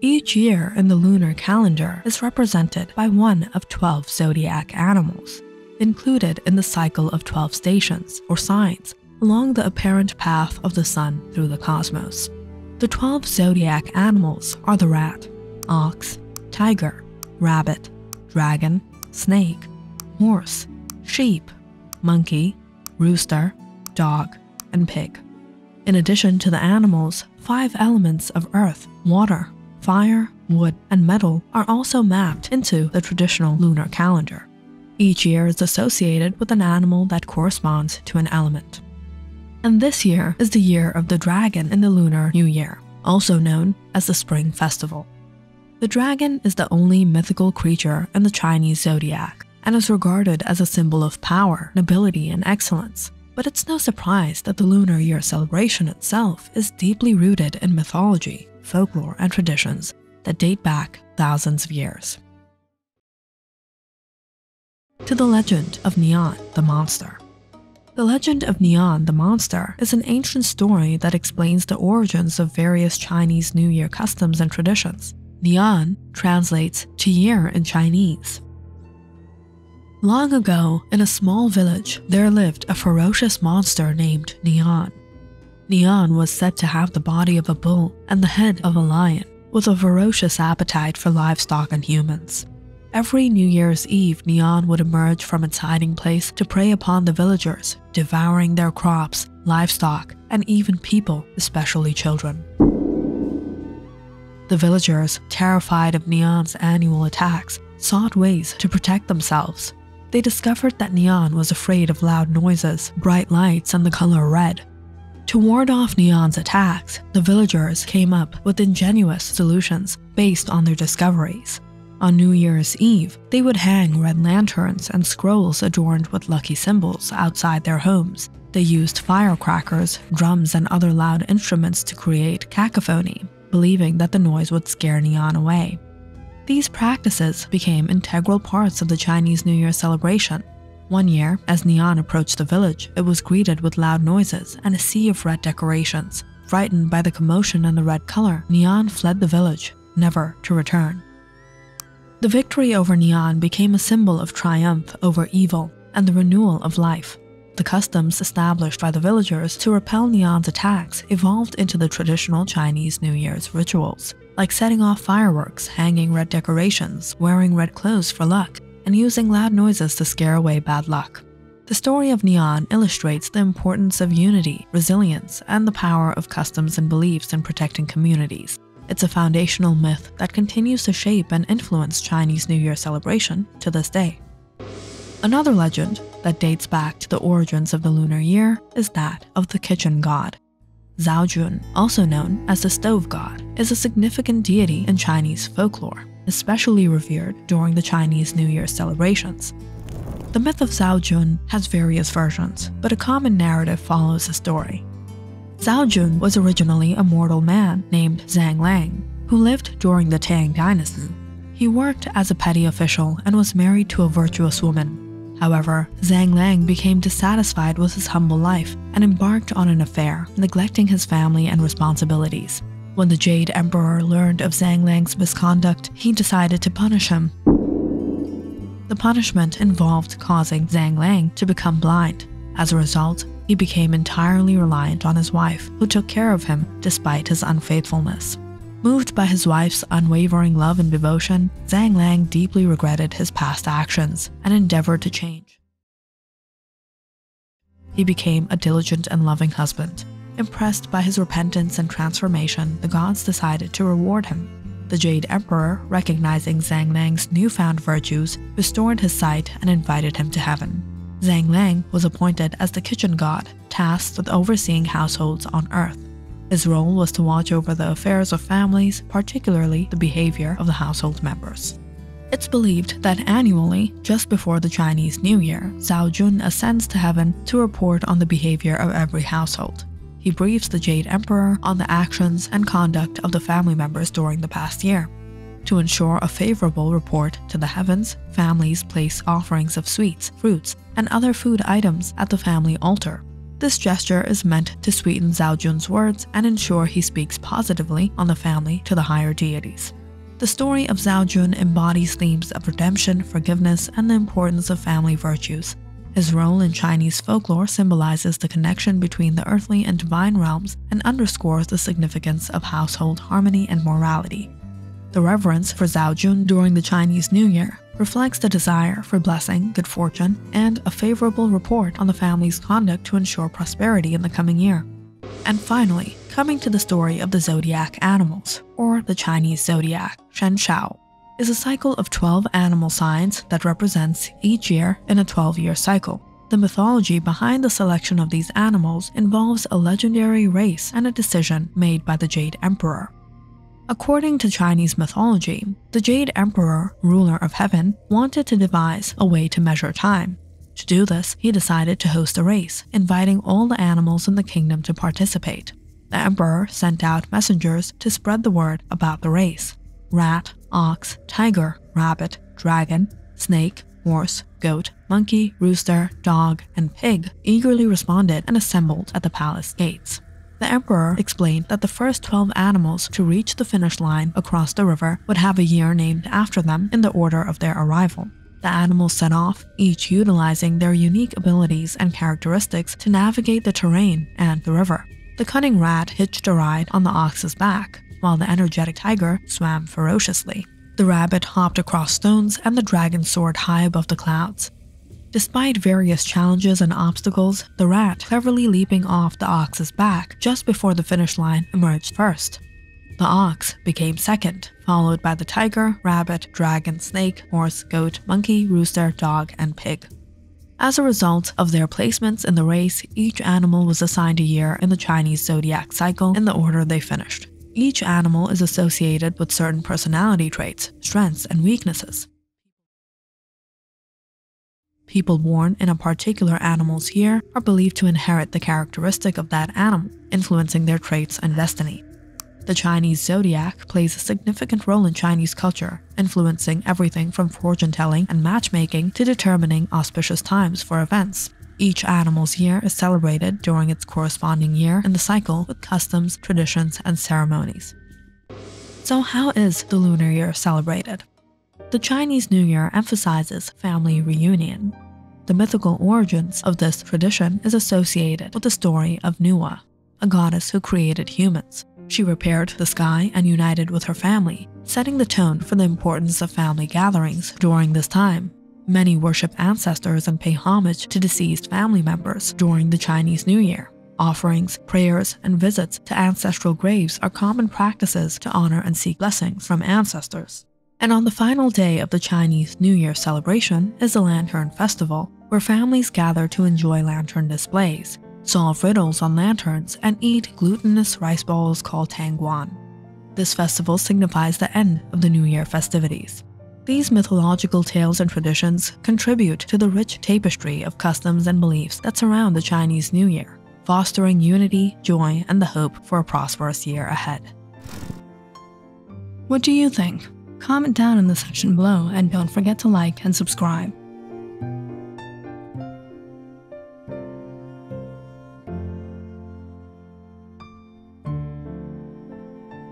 Each year in the lunar calendar is represented by one of 12 zodiac animals, included in the cycle of 12 stations or signs along the apparent path of the sun through the cosmos. The 12 zodiac animals are the rat, ox, tiger, rabbit, dragon, snake, horse, sheep, monkey, rooster, dog, and pig. In addition to the animals, 5 elements of earth, water, fire, wood, and metal are also mapped into the traditional lunar calendar. Each year is associated with an animal that corresponds to an element. And this year is the year of the dragon in the Lunar New Year, also known as the Spring Festival. The dragon is the only mythical creature in the Chinese zodiac and is regarded as a symbol of power, nobility, and excellence. But it's no surprise that the Lunar Year celebration itself is deeply rooted in mythology, folklore, and traditions that date back thousands of years. To the legend of Nian, the monster. The legend of Nian, the monster, is an ancient story that explains the origins of various Chinese New Year customs and traditions. Nian translates to year in Chinese. Long ago, in a small village, there lived a ferocious monster named Nian. Nian was said to have the body of a bull and the head of a lion, with a ferocious appetite for livestock and humans. Every New Year's Eve, Nian would emerge from its hiding place to prey upon the villagers, devouring their crops, livestock, and even people, especially children. The villagers, terrified of Nian's annual attacks, sought ways to protect themselves. They discovered that Nian was afraid of loud noises, bright lights, and the color red. To ward off Nian's attacks, the villagers came up with ingenious solutions based on their discoveries. On New Year's Eve, they would hang red lanterns and scrolls adorned with lucky symbols outside their homes. They used firecrackers, drums, and other loud instruments to create cacophony, believing that the noise would scare Nian away. These practices became integral parts of the Chinese New Year celebration. One year, as Nian approached the village, it was greeted with loud noises and a sea of red decorations. Frightened by the commotion and the red color, Nian fled the village, never to return. The victory over Nian became a symbol of triumph over evil and the renewal of life. The customs established by the villagers to repel Nian's attacks evolved into the traditional Chinese New Year's rituals, like setting off fireworks, hanging red decorations, wearing red clothes for luck, and using loud noises to scare away bad luck. The story of Nian illustrates the importance of unity, resilience, and the power of customs and beliefs in protecting communities. It's a foundational myth that continues to shape and influence Chinese New Year celebration to this day. Another legend that dates back to the origins of the lunar year is that of the kitchen god. Zhaojun, also known as the stove god, is a significant deity in Chinese folklore, especially revered during the Chinese New Year celebrations. The myth of Zhaojun has various versions, but a common narrative follows the story. Zhaojun was originally a mortal man named Zhang Lang, who lived during the Tang dynasty. He worked as a petty official and was married to a virtuous woman. However, Zhang Lang became dissatisfied with his humble life and embarked on an affair, neglecting his family and responsibilities. When the Jade Emperor learned of Zhang Lang's misconduct, he decided to punish him. The punishment involved causing Zhang Lang to become blind. As a result, he became entirely reliant on his wife, who took care of him despite his unfaithfulness. Moved by his wife's unwavering love and devotion, Zhang Lang deeply regretted his past actions and endeavored to change. He became a diligent and loving husband. Impressed by his repentance and transformation, the gods decided to reward him. The Jade Emperor, recognizing Zhang Lang's newfound virtues, restored his sight and invited him to heaven. Zhang Lang was appointed as the kitchen god, tasked with overseeing households on Earth. His role was to watch over the affairs of families, particularly the behavior of the household members. It's believed that annually, just before the Chinese New Year, Zhaojun ascends to heaven to report on the behavior of every household. He briefs the Jade Emperor on the actions and conduct of the family members during the past year. To ensure a favorable report to the heavens, families place offerings of sweets, fruits, and other food items at the family altar. This gesture is meant to sweeten Zhao Jun's words and ensure he speaks positively on the family to the higher deities. The story of Zhao Jun embodies themes of redemption, forgiveness, and the importance of family virtues. His role in Chinese folklore symbolizes the connection between the earthly and divine realms and underscores the significance of household harmony and morality. The reverence for Zhao Jun during the Chinese New Year reflects the desire for blessing, good fortune, and a favorable report on the family's conduct to ensure prosperity in the coming year. And finally, coming to the story of the zodiac animals, or the Chinese zodiac, Shen Shao, is a cycle of 12 animal signs that represents each year in a 12-year cycle. The mythology behind the selection of these animals involves a legendary race and a decision made by the Jade Emperor. According to Chinese mythology, the Jade Emperor, ruler of heaven, wanted to devise a way to measure time. To do this, he decided to host a race, inviting all the animals in the kingdom to participate. The emperor sent out messengers to spread the word about the race. Rat, ox, tiger, rabbit, dragon, snake, horse, goat, monkey, rooster, dog, and pig eagerly responded and assembled at the palace gates. The emperor explained that the first 12 animals to reach the finish line across the river would have a year named after them in the order of their arrival. The animals set off, each utilizing their unique abilities and characteristics to navigate the terrain and the river. The cunning rat hitched a ride on the ox's back, while the energetic tiger swam ferociously. The rabbit hopped across stones and the dragon soared high above the clouds. Despite various challenges and obstacles, the rat cleverly leaping off the ox's back just before the finish line emerged first. The ox became second, followed by the tiger, rabbit, dragon, snake, horse, goat, monkey, rooster, dog, and pig. As a result of their placements in the race, each animal was assigned a year in the Chinese zodiac cycle in the order they finished. Each animal is associated with certain personality traits, strengths, and weaknesses. People born in a particular animal's year are believed to inherit the characteristic of that animal, influencing their traits and destiny. The Chinese zodiac plays a significant role in Chinese culture, influencing everything from fortune-telling and matchmaking to determining auspicious times for events. Each animal's year is celebrated during its corresponding year in the cycle with customs, traditions, and ceremonies. So how is the Lunar Year celebrated? The Chinese New Year emphasizes family reunion. The mythical origins of this tradition is associated with the story of Nian, a goddess who created humans. She repaired the sky and united with her family, setting the tone for the importance of family gatherings during this time. Many worship ancestors and pay homage to deceased family members during the Chinese New Year. Offerings, prayers, and visits to ancestral graves are common practices to honor and seek blessings from ancestors. And on the final day of the Chinese New Year celebration is the Lantern Festival, where families gather to enjoy lantern displays, solve riddles on lanterns, and eat glutinous rice balls called tangguan. This festival signifies the end of the New Year festivities. These mythological tales and traditions contribute to the rich tapestry of customs and beliefs that surround the Chinese New Year, fostering unity, joy, and the hope for a prosperous year ahead. What do you think? Comment down in the section below and don't forget to like and subscribe.